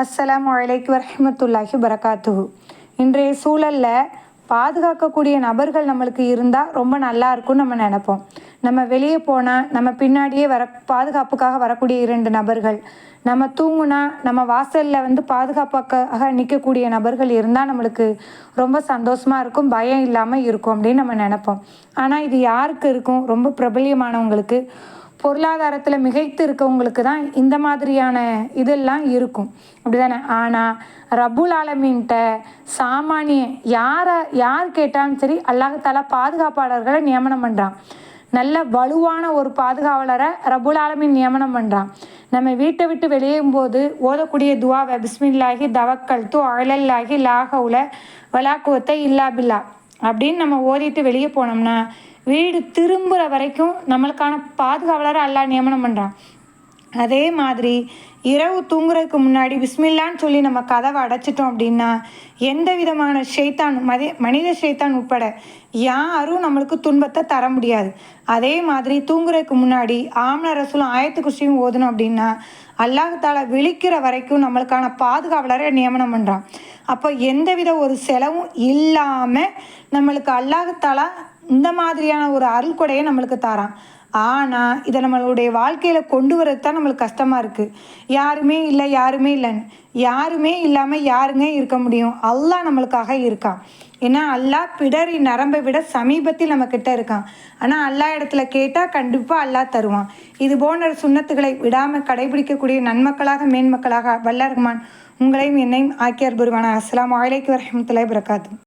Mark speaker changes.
Speaker 1: அஸ்ஸலாமு அலைக்கும் வரஹ்மத்துல்லாஹி வரகாத்துஹு. இன்றைய சூழலில் பாதுகாக்கக்கூடிய நபர்கள் நம்மளுக்கு இருந்தால் ரொம்ப நல்லா இருக்கும்னு நம்ம நினைப்போம். நம்ம வெளியே போனால் நம்ம பின்னாடியே பாதுகாப்புக்காக வரக்கூடிய 2 நபர்கள், நம்ம தூங்குனா நம்ம வாசலில் பாதுகாப்பாக நிற்கக்கூடிய நபர்கள் இருந்தால் நம்மளுக்கு ரொம்ப சந்தோஷமாக இருக்கும், பயம் இல்லாமல் இருக்கும் அப்படின்னு நம்ம நினைப்போம். ஆனால் இது யாருக்கு இருக்கும்? ரொம்ப பிரபல்யமானவங்களுக்கு, பொருளாதாரத்தில் மிகைத்து இருக்கவங்களுக்கு தான் இந்த மாதிரியான இதெல்லாம் இருக்கும், அப்படி தானே? ஆனால் ரப்புல் ஆலமீன்கிட்ட சாமானிய யார் கேட்டாலும் சரி, அல்லாஹ் பாதுகாப்பாளர்களை நியமனம் பண்ணுறான். நல்ல வலுவான ஒரு பாதுகாவலரை ரப்புல் ஆலமீன் நியமனம் பண்ணுறான். நம்ம வீட்டை விட்டு வெளியேறும் போது ஓதக்கூடிய துவாவை பிஸ்மில்லாஹி தவக்கல்து அலல்லாஹி லா ஹவுல வலா குவத்த இல்லா பில்லா அப்படின்னு நம்ம ஓதிட்டு வெளியே போனோம்னா வீடு திரும்புகிற வரைக்கும் நம்மளுக்கான பாதுகாவலரை அல்லாஹ் நியமனம் பண்ணுறான். அதே மாதிரி இரவு தூங்குறதுக்கு முன்னாடி பிஸ்மில்லான்னு சொல்லி நம்ம கதவை அடைச்சிட்டோம் அப்படின்னா எந்த விதமான ஷைத்தான் மனித ஷைத்தான் உட்பட யாரும் நம்மளுக்கு துன்பத்தை தர முடியாது. அதே மாதிரி தூங்குறதுக்கு முன்னாடி ஆம்ன ரசூலும் ஆயத்து குர்சியும் ஓதணும் அப்படின்னா அல்லாஹ் தாலா விழிக்கிற வரைக்கும் நம்மளுக்கான பாதுகாவலரை நியமனம் பண்ணுறான். அப்போ எந்தவித ஒரு செலவும் இல்லாமல் நம்மளுக்கு அல்லாஹ் தாலா இந்த மாதிரியான ஒரு அருள்கொடையை நம்மளுக்கு தரான். ஆனால் இதை நம்மளுடைய வாழ்க்கையில் கொண்டு வரது தான் நம்மளுக்கு கஷ்டமாக இருக்குது. யாருமே இல்லைன்னு யாருமே இல்லாமல் யாருங்க இருக்க முடியும்? அல்லாஹ் நம்மளுக்காக இருக்கான். ஏன்னா அல்லாஹ் பிடரி நரம்பை விட சமீபத்தில் நம்மக்கிட்ட இருக்கான். ஆனால் அல்லாஹ் இடத்துல கேட்டால் கண்டிப்பாக அல்லாஹ் தருவான். இது போன்ற சுன்னத்துகளை விடாமல் கடைபிடிக்கக்கூடிய நன்மக்களாக மேன்மக்களாக வல்ல ரஹ்மான் உங்களையும் என்னையும் ஆக்கியார் புரிவானா. அஸ்ஸலாமு அலைக்கும் வரஹ்மத்துல்லாஹி வரகாத்துஹு.